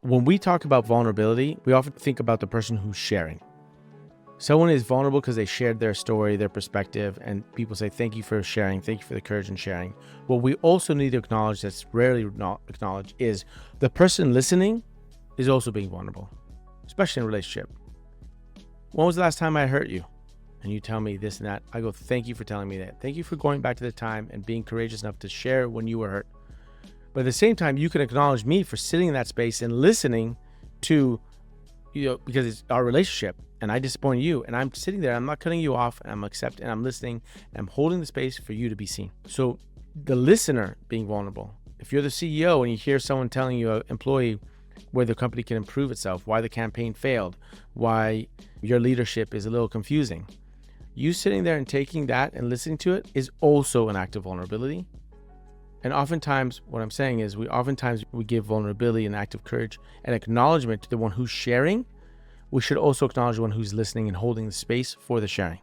When we talk about vulnerability, we often think about the person who's sharing. Someone is vulnerable because they shared their story, their perspective, and people say, thank you for sharing. Thank you for the courage in sharing. What we also need to acknowledge that's rarely not acknowledged is the person listening is also being vulnerable, especially in a relationship. When was the last time I hurt you? And you tell me this and that. I go, thank you for telling me that. Thank you for going back to the time and being courageous enough to share when you were hurt. But at the same time, you can acknowledge me for sitting in that space and listening to, because it's our relationship and I disappoint you and I'm sitting there, I'm not cutting you off and I'm accepting and I'm listening and I'm holding the space for you to be seen. So the listener being vulnerable. If you're the CEO and you hear someone telling you, an employee, where the company can improve itself, why the campaign failed, why your leadership is a little confusing, you sitting there and taking that and listening to it is also an act of vulnerability. And oftentimes, what I'm saying is we give vulnerability an act of courage and acknowledgement to the one who's sharing. We should also acknowledge the one who's listening and holding the space for the sharing.